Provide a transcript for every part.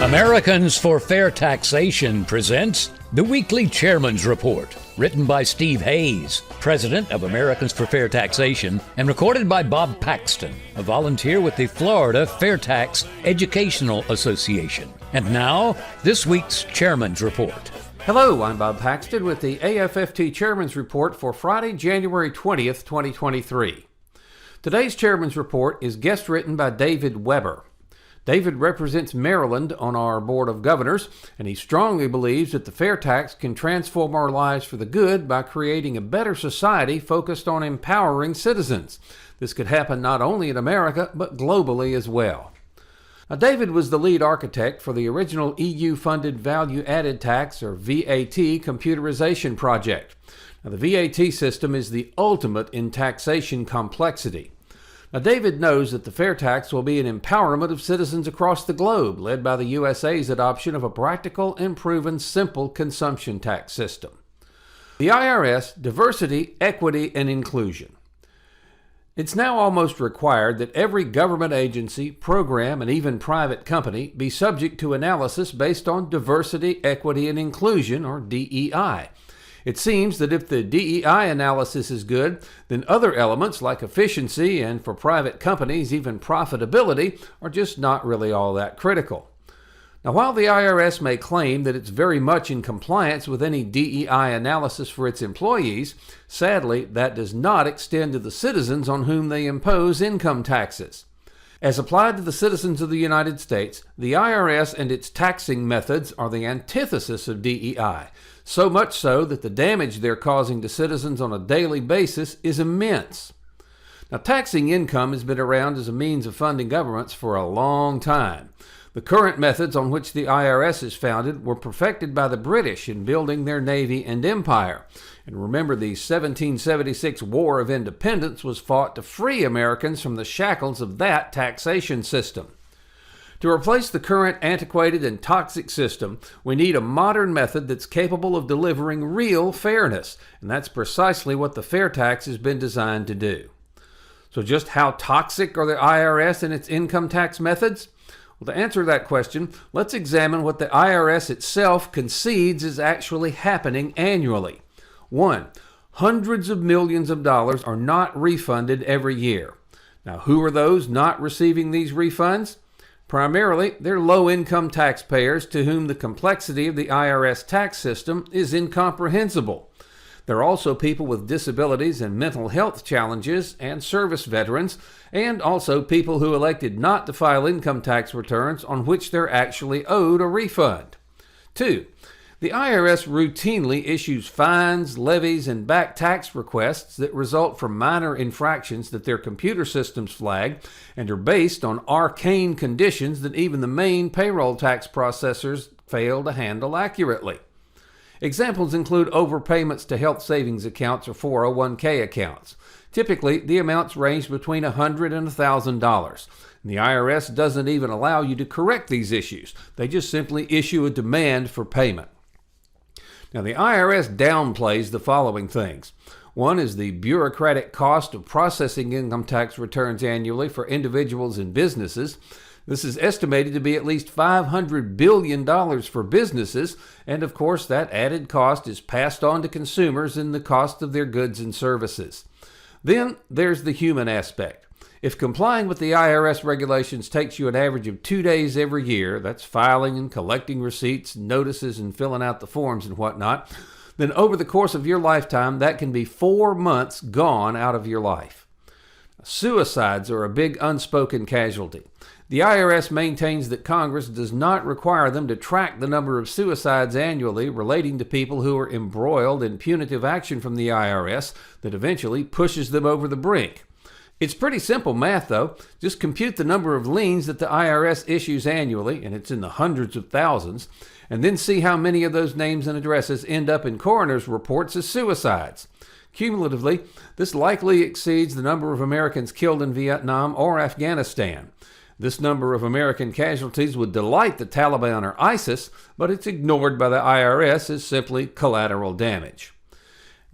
Americans for Fair Taxation presents the Weekly Chairman's Report, written by Steve Hayes, president of Americans for Fair Taxation, and recorded by Bob Paxton, a volunteer with the Florida FAIRtax Educational Association. And now, this week's Chairman's Report. Hello, I'm Bob Paxton with the AFFT Chairman's Report for Friday, January 20th, 2023. Today's Chairman's Report is guest written by David Weber. David represents Maryland on our Board of Governors, and he strongly believes that the fair tax can transform our lives for the good by creating a better society focused on empowering citizens. This could happen not only in America, but globally as well. Now, David was the lead architect for the original EU-funded Value-Added Tax, or VAT, computerization project. Now, the VAT system is the ultimate in taxation complexity. Now, David knows that the fair tax will be an empowerment of citizens across the globe, led by the USA's adoption of a practical and proven simple consumption tax system. The IRS, diversity, equity, and inclusion. It's now almost required that every government agency, program, and even private company be subject to analysis based on diversity, equity, and inclusion, or DEI. It seems that if the DEI analysis is good, then other elements like efficiency and, for private companies, even profitability are just not really all that critical. Now, while the IRS may claim that it's very much in compliance with any DEI analysis for its employees, sadly, that does not extend to the citizens on whom they impose income taxes. As applied to the citizens of the United States, the IRS and its taxing methods are the antithesis of DEI, so much so that the damage they're causing to citizens on a daily basis is immense. Now, taxing income has been around as a means of funding governments for a long time. The current methods on which the IRS is founded were perfected by the British in building their navy and empire. And remember, the 1776 War of Independence was fought to free Americans from the shackles of that taxation system. To replace the current antiquated and toxic system, we need a modern method that's capable of delivering real fairness, and that's precisely what the fair tax has been designed to do. So just how toxic are the IRS and its income tax methods? Well, to answer that question, let's examine what the IRS itself concedes is actually happening annually. 1. Hundreds of millions of dollars are not refunded every year. Now, who are those not receiving these refunds? Primarily, they're low-income taxpayers to whom the complexity of the IRS tax system is incomprehensible. There are also people with disabilities and mental health challenges and service veterans, and also people who elected not to file income tax returns on which they're actually owed a refund. 2. The IRS routinely issues fines, levies, and back tax requests that result from minor infractions that their computer systems flag and are based on arcane conditions that even the main payroll tax processors fail to handle accurately. Examples include overpayments to health savings accounts or 401k accounts. Typically, the amounts range between $100 and $1,000. The IRS doesn't even allow you to correct these issues. They just simply issue a demand for payment. Now, the IRS downplays the following things. One is the bureaucratic cost of processing income tax returns annually for individuals and businesses. This is estimated to be at least $500 billion for businesses, and of course that added cost is passed on to consumers in the cost of their goods and services. Then there's the human aspect. If complying with the IRS regulations takes you an average of 2 days every year, that's filing and collecting receipts, notices, and filling out the forms and whatnot, then over the course of your lifetime, that can be 4 months gone out of your life. Suicides are a big unspoken casualty. The IRS maintains that Congress does not require them to track the number of suicides annually relating to people who are embroiled in punitive action from the IRS that eventually pushes them over the brink. It's pretty simple math, though. Just compute the number of liens that the IRS issues annually, and it's in the hundreds of thousands, and then see how many of those names and addresses end up in coroner's reports as suicides. Cumulatively, this likely exceeds the number of Americans killed in Vietnam or Afghanistan. This number of American casualties would delight the Taliban or ISIS, but it's ignored by the IRS as simply collateral damage.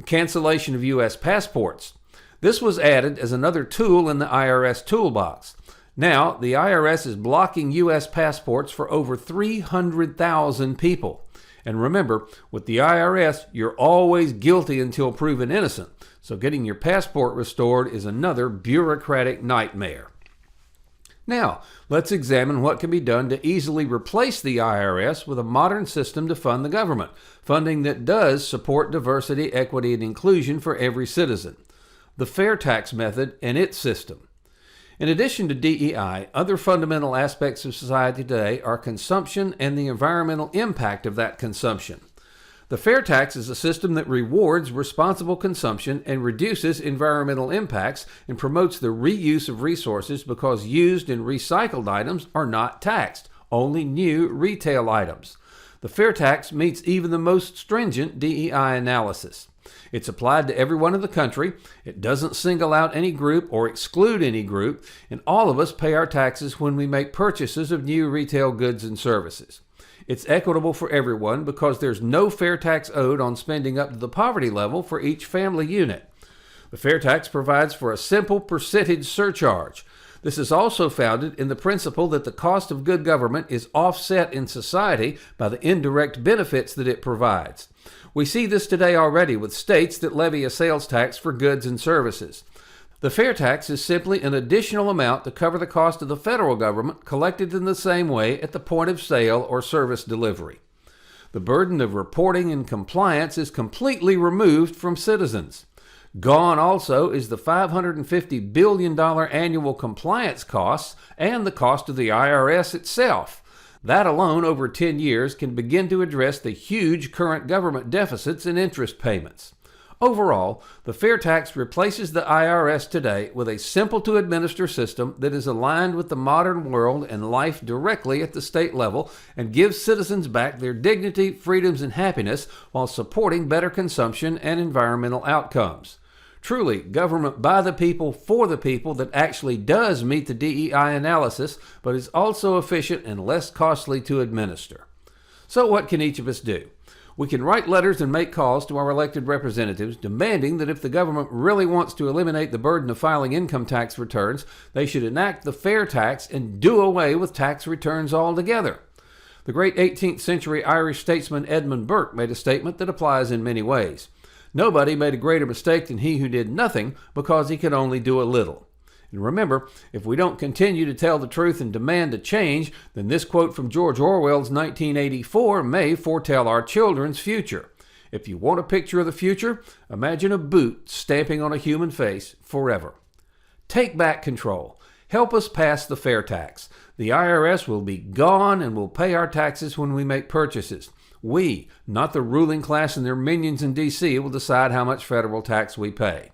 Cancellation of U.S. passports. This was added as another tool in the IRS toolbox. Now, the IRS is blocking U.S. passports for over 300,000 people. And remember, with the IRS, you're always guilty until proven innocent. So getting your passport restored is another bureaucratic nightmare. Now, let's examine what can be done to easily replace the IRS with a modern system to fund the government, funding that does support diversity, equity, and inclusion for every citizen. The FAIRtax method and its system. In addition to DEI, other fundamental aspects of society today are consumption and the environmental impact of that consumption. The FAIRtax is a system that rewards responsible consumption and reduces environmental impacts and promotes the reuse of resources because used and recycled items are not taxed, only new retail items. The FAIRtax meets even the most stringent DEI analysis. It's applied to everyone in the country, it doesn't single out any group or exclude any group, and all of us pay our taxes when we make purchases of new retail goods and services. It's equitable for everyone because there's no FAIRtax owed on spending up to the poverty level for each family unit. The FAIRtax provides for a simple percentage surcharge. This is also founded in the principle that the cost of good government is offset in society by the indirect benefits that it provides. We see this today already with states that levy a sales tax for goods and services. The FAIRtax is simply an additional amount to cover the cost of the federal government collected in the same way at the point of sale or service delivery. The burden of reporting and compliance is completely removed from citizens. Gone also is the $550 billion annual compliance costs and the cost of the IRS itself. That alone, over 10 years, can begin to address the huge current government deficits and interest payments. Overall, the FAIRtax replaces the IRS today with a simple-to-administer system that is aligned with the modern world and life directly at the state level and gives citizens back their dignity, freedoms, and happiness while supporting better consumption and environmental outcomes. Truly, government by the people, for the people that actually does meet the DEI analysis, but is also efficient and less costly to administer. So what can each of us do? We can write letters and make calls to our elected representatives demanding that if the government really wants to eliminate the burden of filing income tax returns, they should enact the FAIRtax and do away with tax returns altogether. The great 18th century Irish statesman Edmund Burke made a statement that applies in many ways. Nobody made a greater mistake than he who did nothing because he could only do a little. And remember, if we don't continue to tell the truth and demand a change, then this quote from George Orwell's 1984 may foretell our children's future. If you want a picture of the future, imagine a boot stamping on a human face forever. Take back control. Help us pass the FAIRtax. The IRS will be gone and we'll pay our taxes when we make purchases. We, not the ruling class and their minions in D.C., will decide how much federal tax we pay.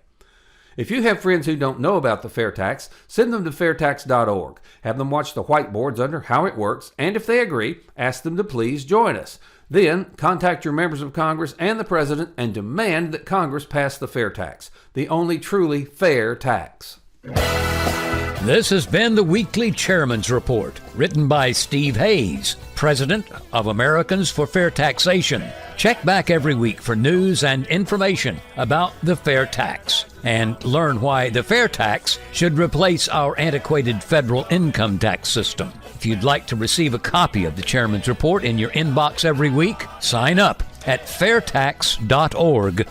If you have friends who don't know about the FAIRtax, send them to FAIRtax.org. Have them watch the whiteboards under how it works, and if they agree, ask them to please join us. Then, contact your members of Congress and the President and demand that Congress pass the FAIRtax, the only truly fair tax. This has been the Weekly Chairman's Report, written by Steve Hayes, President of Americans for Fair Taxation. Check back every week for news and information about the FAIRtax and learn why the FAIRtax should replace our antiquated federal income tax system. If you'd like to receive a copy of the Chairman's Report in your inbox every week, sign up at FAIRtax.org.